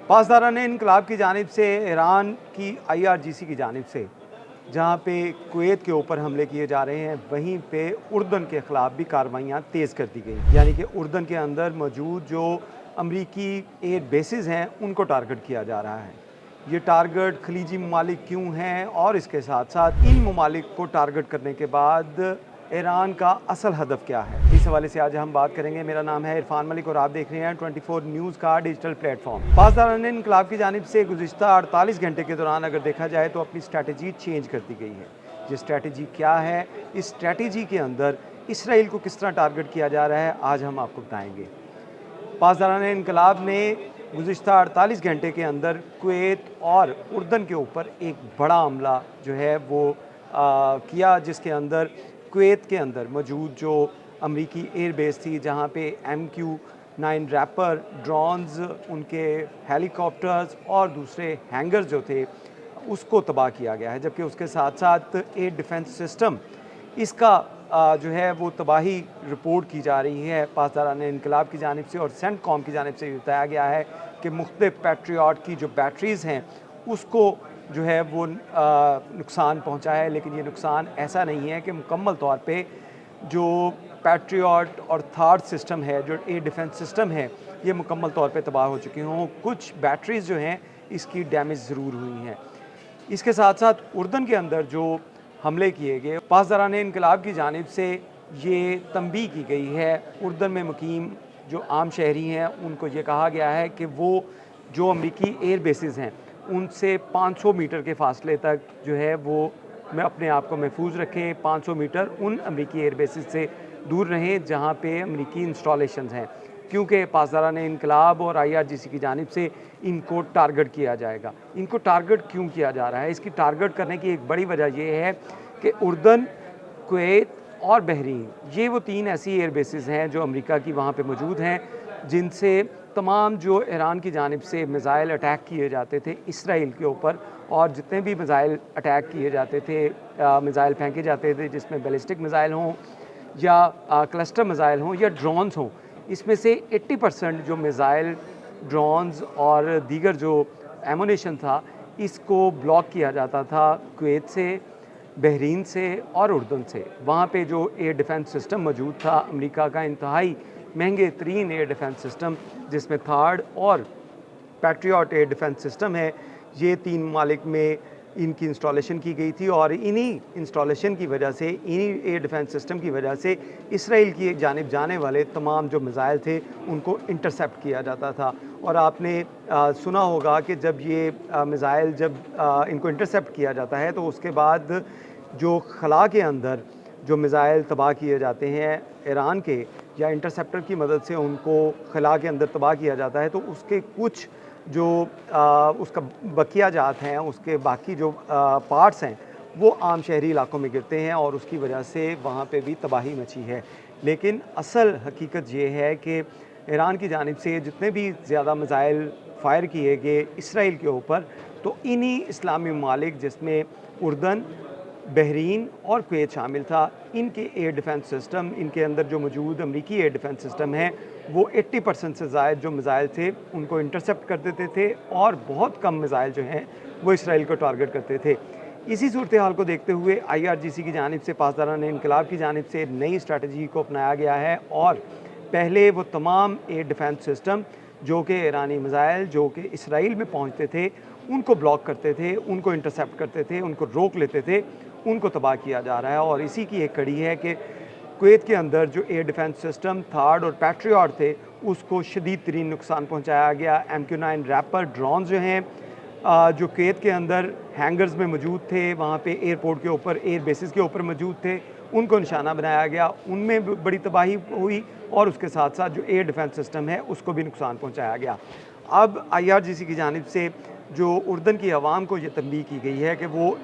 पासदारान इनकलाब की जानिब से ईरान की IRGC की जानिब से जहाँ पे कुवैत के ऊपर हमले किए जा रहे हैं, वहीं पे उर्दन के ख़िलाफ़ भी कार्रवाइयाँ तेज़ कर दी गई। यानी कि उर्दन के अंदर मौजूद जो अमरीकी एयर बेसिस हैं, उनको टारगेट किया जा रहा है। ये टारगेट खलीजी ममालिक क्यों हैं और इसके साथ साथ इन ममालिक को टारगेट करने के बाद ईरान का असल हदफ क्या है, इस हवाले से आज हम बात करेंगे। मेरा नाम है इरफान मलिक और आप देख रहे हैं 24 न्यूज़ का डिजिटल प्लेटफॉर्म। पासदारान इनकलाब की जानिब से गुज़िश्ता 48 घंटे के दौरान अगर देखा जाए तो अपनी स्ट्रैटेजी चेंज कर दी गई है। ये स्ट्रैटेजी क्या है, इस स्ट्रैटेजी के अंदर इसराइल को किस तरह टारगेट किया जा रहा है, आज हम आपको बताएँगे। पासदारान इनकलाब ने गुज़िश्ता 48 घंटे के अंदर कुवैत और उर्दन के ऊपर एक बड़ा हमला जो है वो किया, जिसके अंदर कुवैत के अंदर मौजूद जो अमरीकी एयर बेस थी, जहाँ पे MQ-9 रैपर ड्रोन्स, उनके हेलीकॉप्टर्स और दूसरे हैंगर्स जो थे उसको तबाह किया गया है। जबकि उसके साथ साथ एयर डिफेंस सिस्टम इसका जो है वो तबाही रिपोर्ट की जा रही है पासदारान इनकलाब की जानिब से। और सेंटकॉम की जानिब से बताया गया है कि मुख्तलिफ पैट्रियट की जो बैटरीज़ हैं उसको जो है वो नुकसान पहुंचा है। लेकिन ये नुकसान ऐसा नहीं है कि मुकम्मल तौर पे जो पैट्रियट और थार्ड सिस्टम है, जो एयर डिफेंस सिस्टम है, ये मुकम्मल तौर पे तबाह हो चुकी हों। कुछ बैटरीज़ जो हैं इसकी डैमेज ज़रूर हुई हैं। इसके साथ साथ उर्दन के अंदर जो हमले किए गए, पासदारान इनकलाब की जानिब से ये तंबीह की गई है। उर्दन में मुकीम जो आम शहरी हैं उनको ये कहा गया है कि वो जो अमरीकी एयर बेसिस हैं उनसे 500 मीटर के फासले तक जो है वो अपने आप को महफूज रखें। 500 मीटर उन अमरीकी एयर बेसिस से दूर रहें जहाँ पे अमरीकी इंस्टॉलेशंस हैं, क्योंकि पासदारान इनकलाब और IRGC की जानिब से इनको टारगेट किया जाएगा। इनको टारगेट क्यों किया जा रहा है? इसकी टारगेट करने की एक बड़ी वजह ये है कि उर्दन, कुवैत और बहरीन, ये वो 3 ऐसी एयर बेसिस हैं जो अमेरिका की वहाँ पे मौजूद हैं, जिनसे तमाम जो ईरान की जानिब से मिज़ाइल अटैक किए जाते थे इसराइल के ऊपर, और जितने भी मिज़ाइल अटैक किए जाते थे, मिज़ाइल फेंके जाते थे जिसमें बैलिस्टिक मिज़ाइल हों या क्लस्टर मिज़ाइल हों या ड्रोन्स हों, इसमें से 80% जो मिज़ाइल, ड्रोन्स और दीगर जो एमुनेशन था, इसको ब्लॉक किया जाता था कुवैत से, बहरीन से और उर्दन से। वहाँ पे जो एयर डिफेंस सिस्टम मौजूद था, अमेरिका का इंतहाई महंगे तरीन एयर डिफेंस सिस्टम, जिसमें थार्ड और पैट्रियट एयर डिफेंस सिस्टम है, ये 3 ममालिक में इनकी इंस्टॉलेशन की गई थी। और इन्हीं इंस्टॉलेशन की वजह से, इन्हीं एयर डिफेंस सिस्टम की वजह से इसराइल की जानिब जाने वाले तमाम जो मिज़ाइल थे उनको इंटरसेप्ट किया जाता था। और आपने सुना होगा कि जब ये मिज़ाइल इनको इंटरसेप्ट किया जाता है तो उसके बाद जो खला के अंदर जो मिज़ाइल तबाह किए जाते हैं ईरान के, या इंटरसेप्टर की मदद से उनको खला के अंदर तबाह किया जाता है, तो उसके कुछ जो उसका बकिया जात हैं, उसके बाकी जो पार्ट्स हैं, वो आम शहरी इलाकों में गिरते हैं और उसकी वजह से वहाँ पे भी तबाही मची है। लेकिन असल हकीकत ये है कि ईरान की जानिब से जितने भी ज़्यादा मिज़ाइल फ़ायर किए गए इसराइल के ऊपर, तो इन्हीं इस्लामी ममालिक जिसमें उर्दन, बहरीन और कुवैत शामिल था, इनके एयर डिफेंस सिस्टम, इनके अंदर जो मौजूद अमरीकी एयर डिफेंस सिस्टम है, वो 80% से ज़ायद जो मिज़ाइल थे उनको इंटरसेप्ट कर देते थे और बहुत कम मिज़ाइल जो हैं वो इसराइल को टारगेट करते थे। इसी सूरत हाल को देखते हुए IRGC की जानिब से, पासदारान इनकलाब की जानिब से नई स्ट्रैटेजी को अपनाया गया है। और पहले वो तमाम एयर डिफेंस सिस्टम जो कि ईरानी मिज़ाइल जो कि इसराइल में पहुँचते थे उनको ब्लॉक करते थे, उनको इंटरसेप्ट करते थे, उनको रोक लेते थे, उनको तबाह किया जा रहा है। और इसी की एक कड़ी है कि कुवैत के अंदर जो एयर डिफेंस सिस्टम थार्ड और पैट्रियट थे उसको शदीद तरीन नुकसान पहुँचाया गया। MQ-9 रैपर ड्रोन जो हैं जो कुवैत के अंदर हैंगर्स में मौजूद थे, वहाँ पे एयरपोर्ट के ऊपर, एयर बेसिस के ऊपर मौजूद थे, उनको निशाना बनाया गया, उनमें बड़ी तबाही हुई। और उसके साथ साथ जो एयर डिफेंस सिस्टम है उसको भी नुकसान पहुँचाया गया। अब IRGC की जानिब से जो उर्दन की आवाम को ये तंबीह की गई है कि वो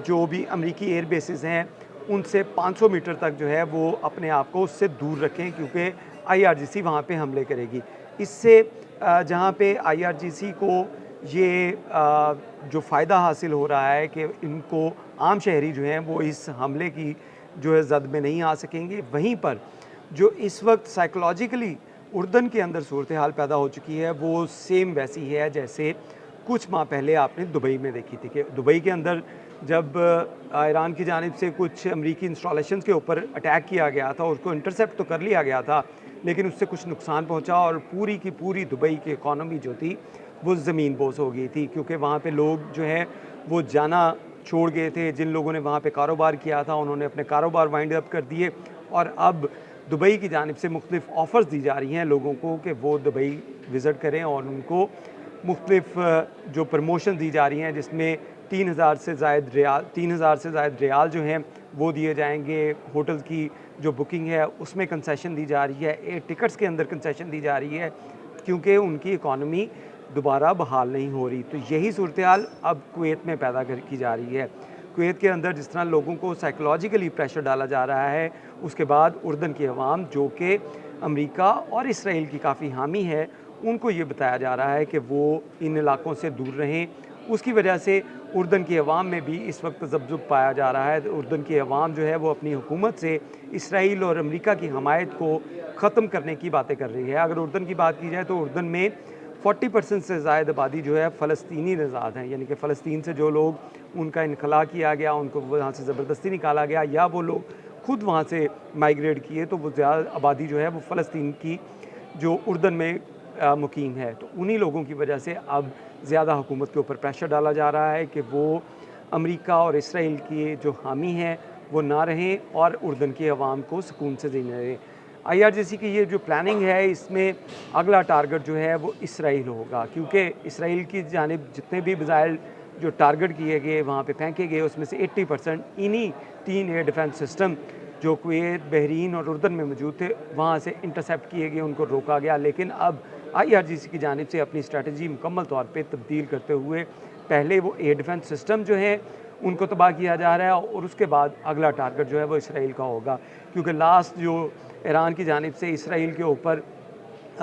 जो भी अमरीकी एयर बेसिस हैं उनसे 500 मीटर तक जो है वो अपने आप को उससे दूर रखें, क्योंकि IRGC वहाँ पे हमले करेगी। इससे जहाँ पे IRGC को ये जो फ़ायदा हासिल हो रहा है कि इनको आम शहरी जो हैं वो इस हमले की जो है ज़द में नहीं आ सकेंगे, वहीं पर जो इस वक्त साइकोलॉजिकली उर्दन के अंदर सूरत हाल पैदा हो चुकी है वो सेम वैसी है जैसे कुछ माह पहले आपने दुबई में देखी थी कि दुबई के अंदर जब ईरान की जानिब से कुछ अमरीकी इंस्टॉलेशंस के ऊपर अटैक किया गया था, उसको इंटरसेप्ट तो कर लिया गया था, लेकिन उससे कुछ नुकसान पहुंचा और पूरी की पूरी दुबई की इकॉनमी जो थी वो ज़मीन बोस हो गई थी, क्योंकि वहाँ पे लोग जो है वो जाना छोड़ गए थे। जिन लोगों ने वहाँ पे कारोबार किया था उन्होंने अपने कारोबार वाइंड अप कर दिए और अब दुबई की जानिब से मुख्तलिफ़ ऑफ़र्स दी जा रही हैं लोगों को कि वो दुबई विज़िट करें और उनको मुख्तलिफ़ जो प्रमोशन दी जा रही हैं जिसमें 3,000 से ज़ायद रियाल जो हैं वो दिए जाएंगे। होटल की जो बुकिंग है उसमें कंसेशन दी जा रही है, एयर टिकट्स के अंदर कंसेशन दी जा रही है, क्योंकि उनकी इकॉनमी दोबारा बहाल नहीं हो रही। तो यही सूरत हाल अब कुवैत में पैदा की जा रही है। कुवैत के अंदर जिस तरह लोगों को साइकोलॉजिकली प्रेशर डाला जा रहा है, उसके बाद उर्दन की अवाम जो कि अमेरिका और इसराइल की काफ़ी हामी है, उनको ये बताया जा रहा है कि वो इन इलाकों से दूर रहें। उसकी वजह से उर्दन की अवाम में भी इस वक्त तज़ब्ज़ुब पाया जा रहा है। उर्दन की अवाम जो है वो अपनी हुकूमत से इसराइल और अमेरिका की हमायत को ख़त्म करने की बातें कर रही है। अगर उर्दन की बात की जाए तो उर्दन में 40% से ज़ायद आबादी जो है फ़लस्तीनी नज़ाद हैं, यानी कि फ़लस्तीन से जो लोग उनका इनखला किया गया, उनको वहाँ से ज़बरदस्ती निकाला गया या वो लोग खुद वहाँ से माइग्रेट किए, तो वो ज़्यादा आबादी जो है वो फ़लस्तीन की जो उर्दन में मुकीम है। तो उन्हीं लोगों की वजह से अब ज़्यादा हुकूमत के ऊपर प्रेशर डाला जा रहा है कि वो अमेरिका और इसराइल की जो हामी हैं वो ना रहें और उर्दन की अवाम को सुकून से जीने दें। IRGC की ये जो प्लानिंग है इसमें अगला टारगेट जो है वो इसराइल होगा, क्योंकि इसराइल की जानिब जितने भी मिसाइल जो टारगेट किए गए वहाँ पे फेंके गए उसमें से 80% इन्हीं 3 एयर डिफेंस सिस्टम जो कुवैत, बहरीन और उर्दन में मौजूद थे वहाँ से इंटरसेप्ट किए गए, उनको रोका गया। लेकिन अब IRGC की जानिब से अपनी स्ट्रेटजी मुकम्मल तौर पे तब्दील करते हुए पहले वो एयर डिफेंस सिस्टम जो है उनको तबाह किया जा रहा है और उसके बाद अगला टारगेट जो है वो इसराइल का होगा, क्योंकि लास्ट जो ईरान की जानिब से इसराइल के ऊपर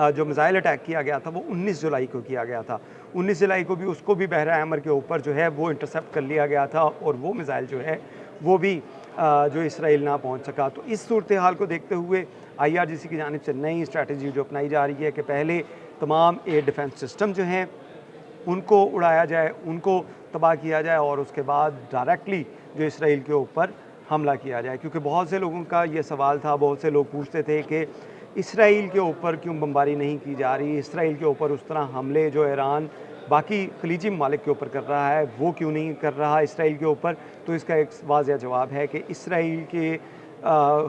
जो मिसाइल अटैक किया गया था वो 19 जुलाई को किया गया था। 19 जुलाई को भी उसको भी बहरा अहमर के ऊपर जो है वो इंटरसेप्ट कर लिया गया था और वो मिसाइल जो है वो भी जो इसराइल ना पहुंच सका। तो इस सूरत हाल को देखते हुए IRGC की जानिब से नई स्ट्रैटेजी जो अपनाई जा रही है कि पहले तमाम एयर डिफेंस सिस्टम जो हैं उनको उड़ाया जाए, उनको तबाह किया जाए और उसके बाद डायरेक्टली जो इसराइल के ऊपर हमला किया जाए। क्योंकि बहुत से लोगों का ये सवाल था, बहुत से लोग पूछते थे कि इसराइल के ऊपर क्यों बमबारी नहीं की जा रही, इसराइल के ऊपर उस तरह हमले जो ईरान बाकी खलीजी ममालिक के ऊपर कर रहा है वो क्यों नहीं कर रहा इसराइल के ऊपर। तो इसका एक वाज़ेह जवाब है कि इसराइल के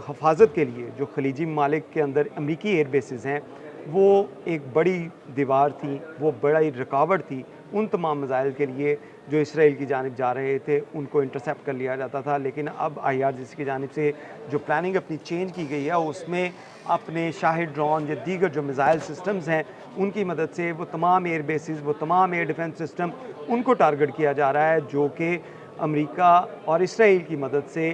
हफाजत के लिए जो खलीजी ममालिक के अंदर अमरीकी एयर बेसिस हैं वो एक बड़ी दीवार थी, वो बड़ी रुकावट थी उन तमाम मिसाइल के लिए जो इसराइल की जानिब जा रहे थे, उनको इंटरसेप्ट कर लिया जाता था। लेकिन अब IRGC की जानिब से जो प्लानिंग अपनी चेंज की गई है उसमें अपने शाहिद ड्रोन या दीगर जो मिसाइल सिस्टम्स हैं उनकी मदद से वो तमाम एयर बेसिस, वो तमाम एयर डिफेंस सिस्टम उनको टारगेट किया जा रहा है जो कि अमेरिका और इसराइल की मदद से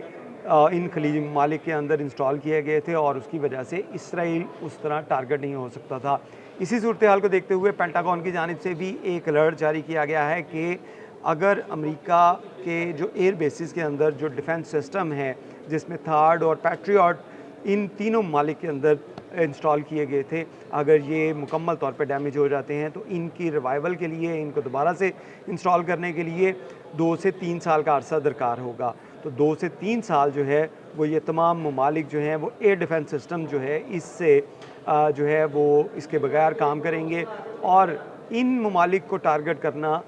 इन खलीजी ममालिक के अंदर इंस्टॉल किए गए थे और उसकी वजह से इसराइल उस तरह टारगेट नहीं हो सकता था। इसी सूरत हाल को देखते हुए पेंटागन की जानिब से भी एक अलर्ट जारी किया गया है कि अगर अमेरिका के जो एयर बेसिस के अंदर जो डिफेंस सिस्टम है जिसमें थार्ड और पैट्रियट इन तीनों ममालिक के अंदर इंस्टॉल किए गए थे, अगर ये मुकम्मल तौर पे डैमेज हो जाते हैं तो इनकी रिवाइवल के लिए, इनको दोबारा से इंस्टॉल करने के लिए 2 से 3 साल का अरसा दरकार होगा। तो 2 से 3 साल जो है वो ये तमाम ममालिक जो हैं वो एयर डिफेंस सिस्टम जो है इससे जो है वो इसके बगैर काम करेंगे और इन ममालिक को टारगेट करना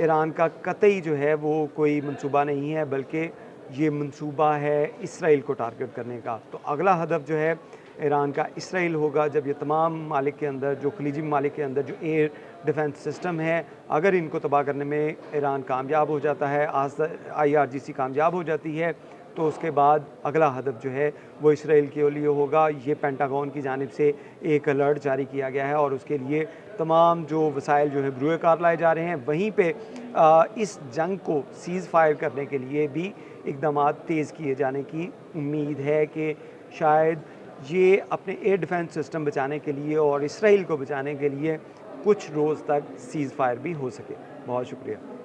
ईरान का कतई जो है वो कोई मंसूबा नहीं है, बल्कि ये मंसूबा है इसराइल को टारगेट करने का। तो अगला हदफ जो है ईरान का इसराइल होगा जब ये तमाम ममालिक के अंदर जो खलीजी ममालिक के अंदर जो एयर डिफेंस सिस्टम है अगर इनको तबाह करने में ईरान कामयाब हो जाता है, IRGC कामयाब हो जाती है, तो उसके बाद अगला हदफ जो है वो इसराइल के लिए होगा। ये पेंटागन की जानिब से एक अलर्ट जारी किया गया है और उसके लिए तमाम जो वसाइल जो है बरूए कार लाए जा रहे हैं। वहीं पे इस जंग को सीज़ फायर करने के लिए भी इक़दाम तेज़ किए जाने की उम्मीद है कि शायद ये अपने एयर डिफेंस सिस्टम बचाने के लिए और इसराइल को बचाने के लिए कुछ रोज़ तक सीज़ फायर भी हो सके। बहुत शुक्रिया।